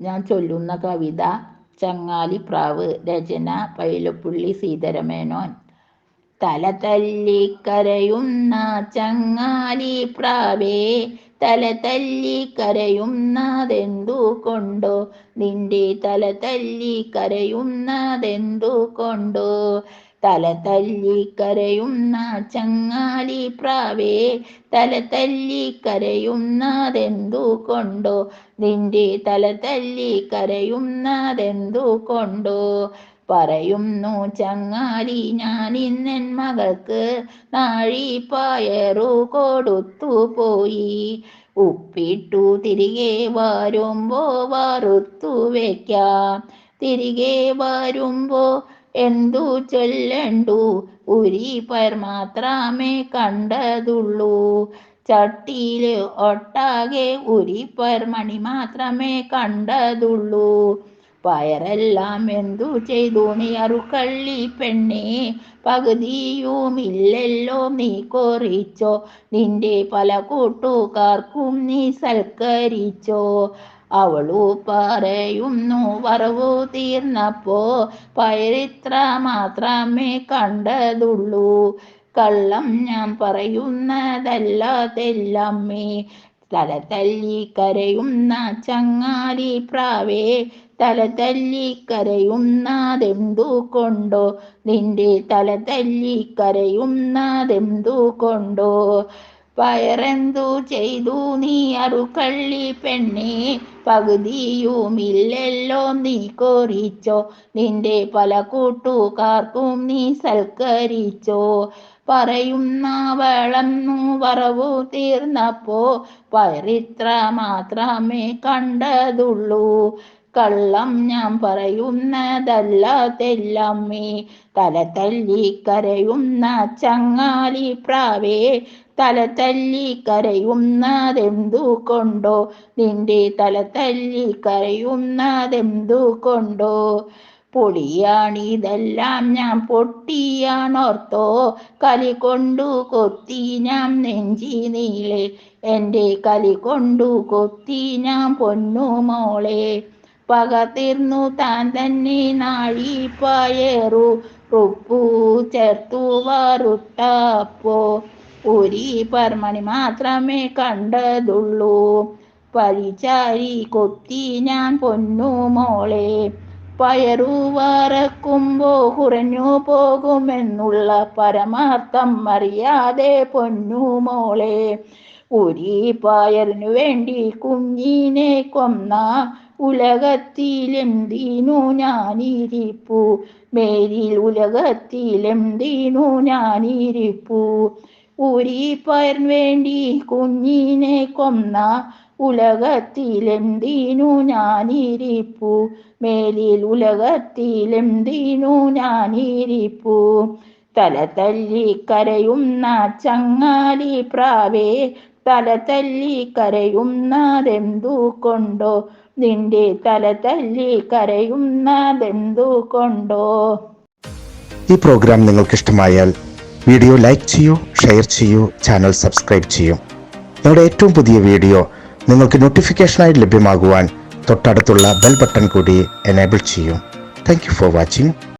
ഞാൻ ചൊല്ലുന്ന കവിത ചങ്ങാലിപ്രാവ്. രചന പൈലപ്പുള്ളി സീതരമേനോൻ. തല തല്ലിക്കരയുന്ന ചങ്ങാലിപ്രാവേ, തല തല്ലിക്കരയുന്നതെന്തു കൊണ്ടോ, നിന്റെ തല തല്ലിക്കരയുന്നതെന്തു കൊണ്ടോ. തല തല്ലിക്കരയുന്ന ചങ്ങാലിപ്രാവേ, തല തല്ലിക്കരയുന്നതെന്തു കൊണ്ടോ, നിന്റെ തല തല്ലിക്കരയുന്നതെന്തു കൊണ്ടോ. പറയുന്നു ചങ്ങാലി, ഞാനിന്നെൻ മകൾക്ക് നാഴിപ്പയറു കൊടുത്തു പോയി. ഉപ്പിട്ടു തിരികെ വരുമ്പോ വറുത്തു വെക്കാം. തിരികെ വരുമ്പോ എന്തു ചൊല്ലണ്ടു, ഉരിപ്പയർ മാത്രമേ കണ്ടതുള്ളൂ. ചട്ടിയില് ഒട്ടാകെ ഉരിപ്പയർ മണി മാത്രമേ കണ്ടതുള്ളൂ. പയറെല്ലാം എന്തു ചെയ്തു നീ അറുക്കള്ളി പെണ്ണേ, പകുതിയുമില്ലല്ലോ നീ കൊറിച്ചോ, നിന്റെ പല കൂട്ടുകാർക്കും നീ സൽക്കരിച്ചോ. അവളു പറയുന്നു വറവു തീർന്നപ്പോ പയറിത്ര മാത്രമേ കണ്ടതുള്ളൂ. കള്ളം ഞാൻ പറയുന്നതല്ല തെല്ലമ്മേ, തല തല്ലിക്കരയുന്ന ചങ്ങാലിപ്രാവേ, തല തല്ലിക്കരയുന്നതെന്തു കൊണ്ടോ, നിന്റെ തല തല്ലിക്കരയുന്നതെന്തു കൊണ്ടോ. പയറെന്തു ചെയ്തു നീ അറുക്കള്ളി പെണ്ണേ, പകുതിയുമില്ലല്ലോ നീ കൊറിച്ചോ, നിന്റെ പല കൂട്ടുകാർക്കും നീ സൽക്കരിച്ചോ. പറയുന്നവളന്നു വറവു തീർന്നപ്പോ പയറിത്ര മാത്രമേ കണ്ടതുള്ളൂ. കള്ളം ഞാൻ പറയുന്നതല്ല തെല്ലമ്മേ, തല തല്ലിക്കരയുന്ന ചങ്ങാലിപ്രാവേ, തല തല്ലിക്കരയുന്നതെന്തു കൊണ്ടോ, നിന്റെ തല തല്ലിക്കരയുന്നതെന്തു കൊണ്ടോ. പൊളിയാണിതെല്ലാം ഞാൻ പൊട്ടിയാണോർത്തോ, കലി കൊണ്ടു കൊത്തി ഞാൻ നെഞ്ചി നീളെ, എൻ്റെ കലി കൊണ്ടു കൊത്തി ഞാൻ പൊന്നുമോളെ. പക തീർന്നു താൻ തന്നെ നാഴിപ്പയറു ഉപ്പു ചേർത്തു വറുത്തപ്പോ ഉരിപ്പയർ മണി മാത്രമേ കണ്ടതുള്ളൂ. പരിചാരി കൊത്തി ഞാൻ പൊന്നുമോളെ. പയറു വറക്കുമ്പോ കുറഞ്ഞു പോകുമെന്നുള്ള പരമാർത്ഥം അറിയാതെ പൊന്നുമോളെ, ഉരിപ്പയറിനു വേണ്ടി കുഞ്ഞിനെ കൊന്ന ഉലകത്തിലെന്തിനു ഞാനിരിപ്പു, മേലിൽ ഉലകത്തിലെന്തിനു ഞാനിരിപ്പു. ഉരിപ്പയറിനു വേണ്ടി കുഞ്ഞിനെ കൊന്ന ഉലകത്തിലെന്തിനു ഞാനിരിപ്പു, മേലിൽ ഉലകത്തിലെന്തിനു ഞാനിരിപ്പു. തല തല്ലിക്കരയുന്ന ചങ്ങാലിപ്രാവേ, തല തല്ലിക്കരയുന്നതെന്തു കൊണ്ടോ, നിന്റെ തല തല്ലിക്കരയുന്നതെന്തു കൊണ്ടോ. ഈ പ്രോഗ്രാം നിങ്ങൾക്ക് ഇഷ്ടമായാൽ വീഡിയോ ലൈക്ക് ചെയ്യൂ, ഷെയർ ചെയ്യൂ, ചാനൽ സബ്സ്ക്രൈബ് ചെയ്യൂ. ഞങ്ങളുടെ ഏറ്റവും പുതിയ വീഡിയോ നിങ്ങൾക്ക് നോട്ടിഫിക്കേഷനായി ലഭ്യമാകുവാൻ തൊട്ടടുത്തുള്ള ബെൽ ബട്ടൺ കൂടി എനേബിൾ ചെയ്യൂ. Thank you for watching.